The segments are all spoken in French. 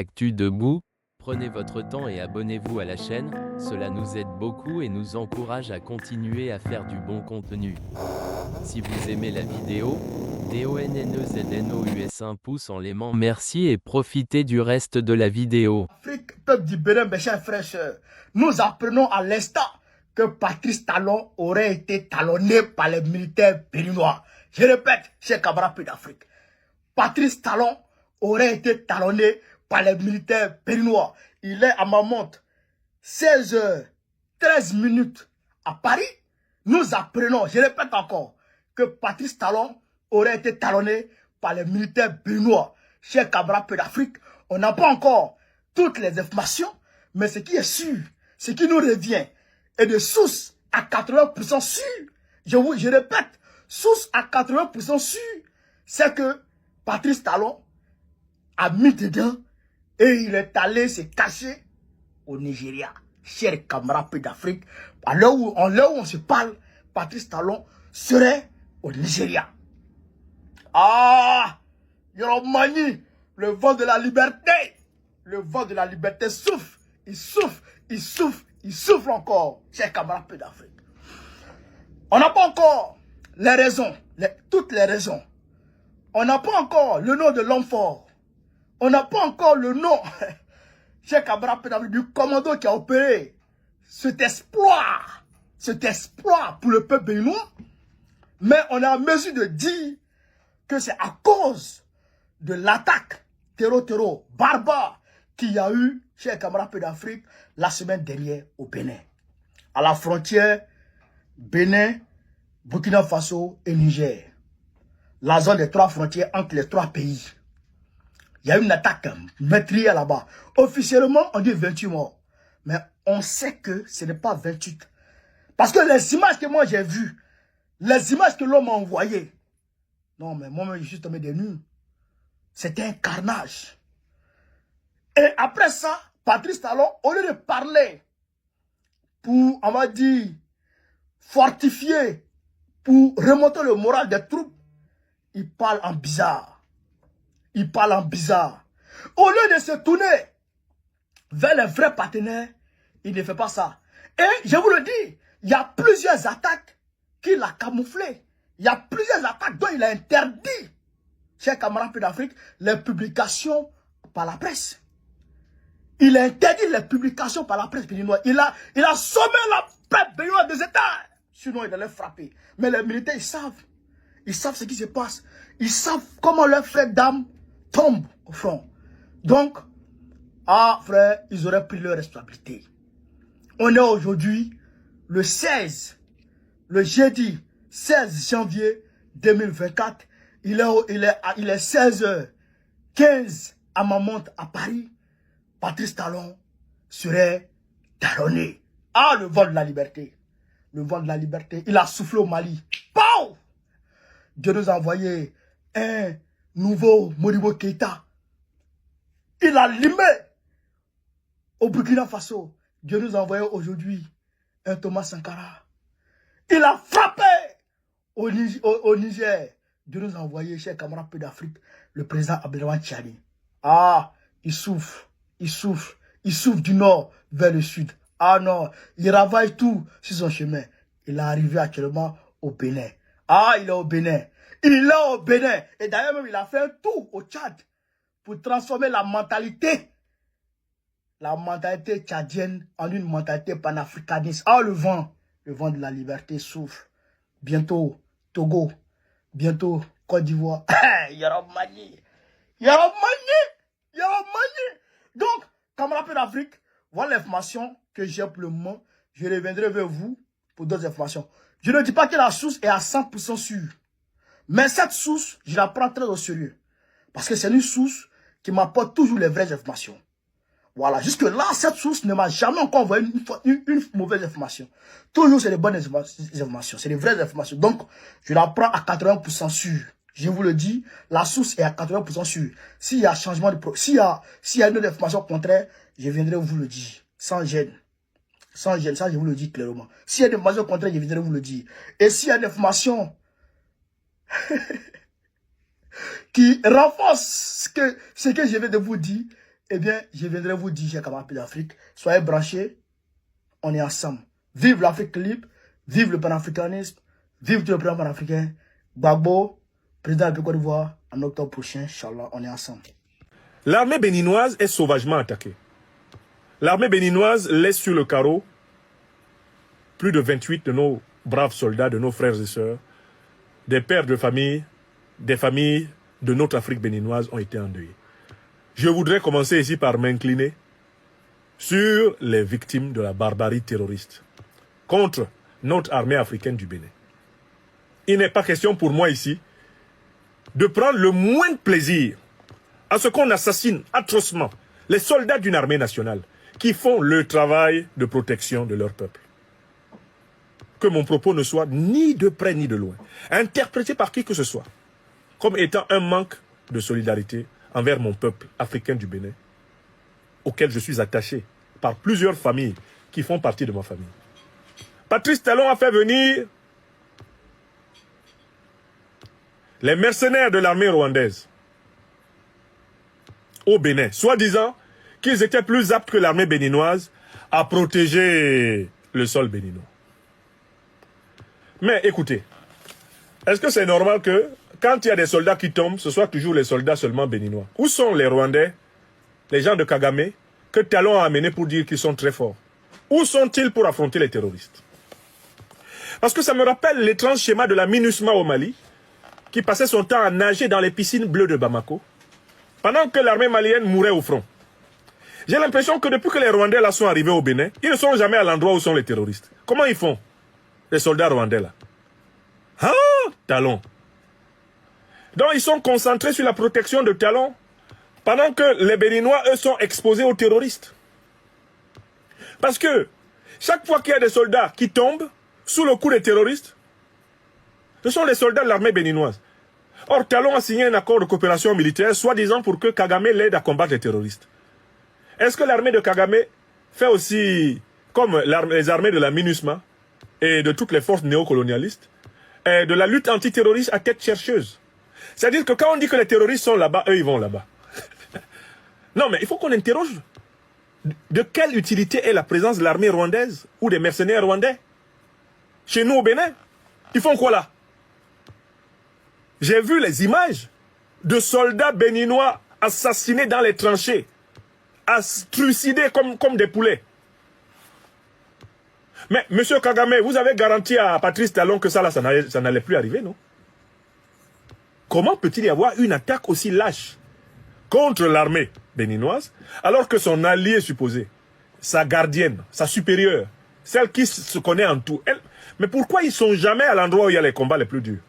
Actu Debout, prenez votre temps et abonnez-vous à la chaîne, cela nous aide beaucoup et nous encourage à continuer à faire du bon contenu. Si vous aimez la vidéo, DONNEZNOUS un pouce en l'aimant, merci et profitez du reste de la vidéo. Afrique, peuple du Bénin, mes chers frères et sœurs, nous apprenons à l'instant que Patrice Talon aurait été talonné par les militaires béninois. Je répète, chers camarades d'Afrique, Patrice Talon aurait été talonné par les militaires béninois. Il est à ma montre 16h13 à Paris. Nous apprenons, je répète encore, que Patrice Talon aurait été talonné par les militaires béninois. Chers camarades d'Afrique, on n'a pas encore toutes les informations, mais ce qui est sûr, ce qui nous revient est de source à 80% sûr. Je répète, source à 80% sûr, c'est que Patrice Talon a mis dedans et il est allé se cacher au Nigeria. Chers camarades d'Afrique, à l'heure où on se parle, Patrice Talon serait au Nigeria. Ah, Yoromani, le vent de la liberté. Le vent de la liberté souffle. Il souffle, il souffle, il souffle encore. Chers camarades d'Afrique. On n'a pas encore les raisons, toutes les raisons. On n'a pas encore le nom de l'homme fort. On n'a pas encore le nom, chers camarades d'Afrique, du commando qui a opéré cet exploit pour le peuple béninois. Mais on est en mesure de dire que c'est à cause de l'attaque terreau barbare qu'il y a eu, chers camarades d'Afrique, la semaine dernière au Bénin. À la frontière Bénin, Burkina Faso et Niger. La zone des trois frontières entre les trois pays. Il y a eu une attaque meurtrière là-bas. Officiellement, on dit 28 morts. Mais on sait que ce n'est pas 28. Parce que les images que moi j'ai vues, les images que l'homme m'a envoyées, non mais moi-même je suis tombé des nues. C'était un carnage. Et après ça, Patrice Talon, au lieu de parler pour, on va dire, fortifier, pour remonter le moral des troupes, il parle en bizarre. Il parle en bizarre. Au lieu de se tourner vers les vrais partenaires, il ne fait pas ça. Et je vous le dis, il y a plusieurs attaques qu'il a camouflées. Il y a plusieurs attaques dont il a interdit, chers camarades d'Afrique, les publications par la presse. Il a interdit les publications par la presse béninoise. Il a sommé la presse béninoise des États. Sinon, il allait frapper. Mais les militaires, ils savent. Ils savent ce qui se passe. Ils savent comment leurs frères d'âme tombent au front. Donc, ah frère, ils auraient pris leur responsabilité. On est aujourd'hui le 16, le jeudi 16 janvier 2024. Il est 16h15 à ma montre à Paris. Patrice Talon serait talonné. Ah, le vol de la liberté. Le vol de la liberté. Il a soufflé au Mali. Pow! Dieu nous a envoyé un nouveau Modibo Keïta. Il a limé au Burkina Faso. Dieu nous a envoyé aujourd'hui un Thomas Sankara. Il a frappé au Niger. Dieu nous a envoyé, chers camarades d'Afrique, le président Abdelrahman Tchani. Ah, il souffre. Il souffre du nord vers le sud. Ah non, il ravage tout sur son chemin. Il est arrivé actuellement au Bénin. Ah, il est au Bénin. Il est au Bénin. Et d'ailleurs, même, il a fait un tour au Tchad pour transformer la mentalité tchadienne en une mentalité panafricaniste. Ah, le vent de la liberté souffle. Bientôt, Togo. Bientôt, Côte d'Ivoire. Yoromani. Donc, camarades d'Afrique, voilà l'information que j'ai pour le moment. Je reviendrai vers vous pour d'autres informations. Je ne dis pas que la source est à 100% sûre. Mais cette source, je la prends très au sérieux. Parce que c'est une source qui m'apporte toujours les vraies informations. Voilà, jusque-là, cette source ne m'a jamais encore envoyé une mauvaise information. Toujours, c'est les bonnes informations, c'est les vraies informations. Donc, je la prends à 80% sûre. Je vous le dis, la source est à 80% sûre. S'il y a changement de s'il y a une autre information contraire, je viendrai vous le dire. Sans gêne. Sans gêne, ça je vous le dis clairement. S'il y a une information contraire, je viendrai vous le dire. Et s'il y a une information qui renforce ce que je viens de vous dire, eh bien, je viendrai vous dire, chers camarades d'Afrique, soyez branchés, on est ensemble. Vive l'Afrique libre, vive le panafricanisme, vive le président panafricain, Gbagbo, président de la Côte d'Ivoire, en octobre prochain, Inch'Allah, on est ensemble. L'armée béninoise est sauvagement attaquée. L'armée béninoise laisse sur le carreau plus de 28 de nos braves soldats, de nos frères et sœurs, des pères de famille, des familles de notre Afrique béninoise ont été endeuillées. Je voudrais commencer ici par m'incliner sur les victimes de la barbarie terroriste contre notre armée africaine du Bénin. Il n'est pas question pour moi ici de prendre le moindre plaisir à ce qu'on assassine atrocement les soldats d'une armée nationale qui font le travail de protection de leur peuple. Que mon propos ne soit ni de près ni de loin interprété par qui que ce soit comme étant un manque de solidarité envers mon peuple africain du Bénin, auquel je suis attaché par plusieurs familles qui font partie de ma famille. Patrice Talon a fait venir les mercenaires de l'armée rwandaise au Bénin, soi-disant qu'ils étaient plus aptes que l'armée béninoise à protéger le sol béninois. Mais écoutez, est-ce que c'est normal que quand il y a des soldats qui tombent, ce soit toujours les soldats seulement béninois? Où sont les Rwandais, les gens de Kagame, que Talon a amenés pour dire qu'ils sont très forts? Où sont-ils pour affronter les terroristes? Parce que ça me rappelle l'étrange schéma de la MINUSMA au Mali, qui passait son temps à nager dans les piscines bleues de Bamako, pendant que l'armée malienne mourait au front. J'ai l'impression que depuis que les Rwandais là sont arrivés au Bénin, ils ne sont jamais à l'endroit où sont les terroristes. Comment ils font, les soldats rwandais là? Ah, Talon. Donc ils sont concentrés sur la protection de Talon, pendant que les Béninois, eux, sont exposés aux terroristes. Parce que chaque fois qu'il y a des soldats qui tombent sous le coup des terroristes, ce sont les soldats de l'armée béninoise. Or, Talon a signé un accord de coopération militaire, soi-disant pour que Kagame l'aide à combattre les terroristes. Est-ce que l'armée de Kagame fait aussi, comme les armées de la MINUSMA et de toutes les forces néocolonialistes, de la lutte antiterroriste à tête chercheuse? C'est-à-dire que quand on dit que les terroristes sont là-bas, eux, ils vont là-bas. Non, mais il faut qu'on interroge. De quelle utilité est la présence de l'armée rwandaise ou des mercenaires rwandais chez nous au Bénin? Ils font quoi là? J'ai vu les images de soldats béninois assassinés dans les tranchées, trucidés comme des poulets. Mais, monsieur Kagame, vous avez garanti à Patrice Talon que ça n'allait plus arriver, non? Comment peut-il y avoir une attaque aussi lâche contre l'armée béninoise, alors que son allié supposé, sa gardienne, sa supérieure, celle qui se connaît en tout, elle... Mais pourquoi ils ne sont jamais à l'endroit où il y a les combats les plus durs?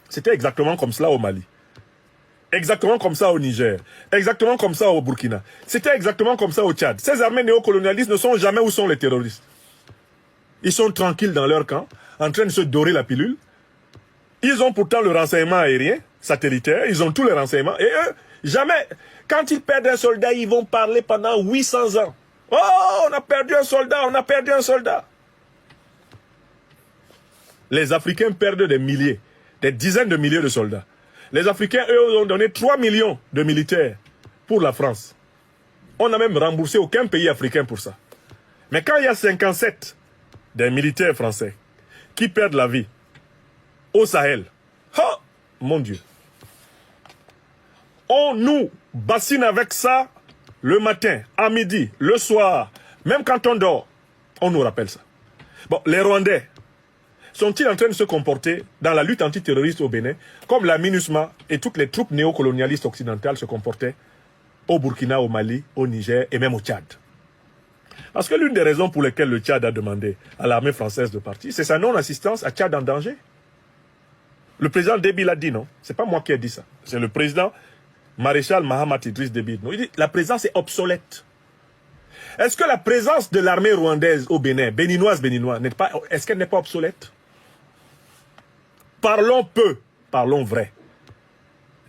C'était exactement comme cela au Mali. Exactement comme ça au Niger. Exactement comme ça au Burkina. C'était exactement comme ça au Tchad. Ces armées néocolonialistes ne sont jamais où sont les terroristes. Ils sont tranquilles dans leur camp, en train de se dorer la pilule. Ils ont pourtant le renseignement aérien, satellitaire, ils ont tous les renseignements. Et eux, jamais, quand ils perdent un soldat, ils vont parler pendant 800 ans. Oh, on a perdu un soldat, on a perdu un soldat. Les Africains perdent des milliers, des dizaines de milliers de soldats. Les Africains, eux, ont donné 3 millions de militaires pour la France. On n'a même remboursé aucun pays africain pour ça. Mais quand il y a 57 des militaires français qui perdent la vie au Sahel, oh, mon Dieu, on nous bassine avec ça le matin, à midi, le soir, même quand on dort, on nous rappelle ça. Bon, les Rwandais, sont-ils en train de se comporter dans la lutte antiterroriste au Bénin comme la MINUSMA et toutes les troupes néocolonialistes occidentales se comportaient au Burkina, au Mali, au Niger et même au Tchad? Parce que l'une des raisons pour lesquelles le Tchad a demandé à l'armée française de partir, c'est sa non-assistance à Tchad en danger. Le président Déby l'a dit, non? C'est pas moi qui ai dit ça. C'est le président maréchal Mahamat Idriss Déby. Il dit la présence est obsolète. Est-ce que la présence de l'armée rwandaise au Bénin, béninoise, est-ce qu'elle n'est pas obsolète? Parlons peu, parlons vrai.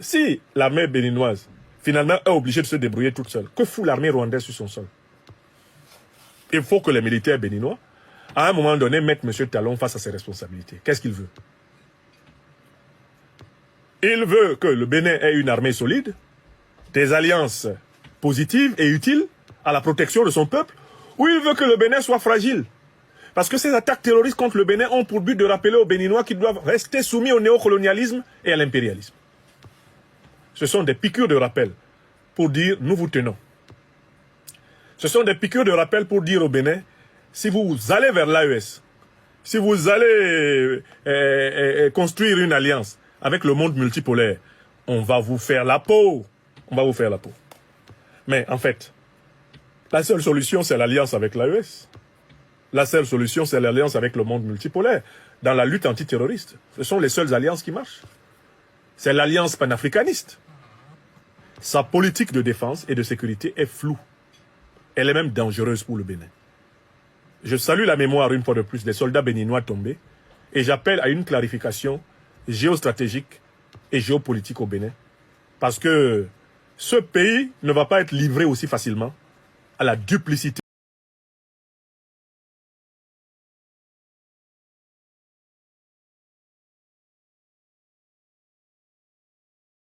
Si l'armée béninoise, finalement, est obligée de se débrouiller toute seule, que fout l'armée rwandaise sur son sol? Il faut que les militaires béninois, à un moment donné, mettent M. Talon face à ses responsabilités. Qu'est-ce qu'il veut? Il veut que le Bénin ait une armée solide, des alliances positive et utile à la protection de son peuple, ou il veut que le Bénin soit fragile. Parce que ces attaques terroristes contre le Bénin ont pour but de rappeler aux Béninois qu'ils doivent rester soumis au néocolonialisme et à l'impérialisme. Ce sont des piqûres de rappel pour dire « nous vous tenons ». Ce sont des piqûres de rappel pour dire au Bénin, si vous allez vers l'AES, si vous allez construire une alliance avec le monde multipolaire, on va vous faire la peau. On va vous faire la peau. Mais en fait, la seule solution, c'est l'alliance avec l'AES. La seule solution, c'est l'alliance avec le monde multipolaire. Dans la lutte antiterroriste, ce sont les seules alliances qui marchent. C'est l'alliance panafricaniste. Sa politique de défense et de sécurité est floue. Elle est même dangereuse pour le Bénin. Je salue la mémoire une fois de plus des soldats béninois tombés et j'appelle à une clarification géostratégique et géopolitique au Bénin. Parce que ce pays ne va pas être livré aussi facilement à la duplicité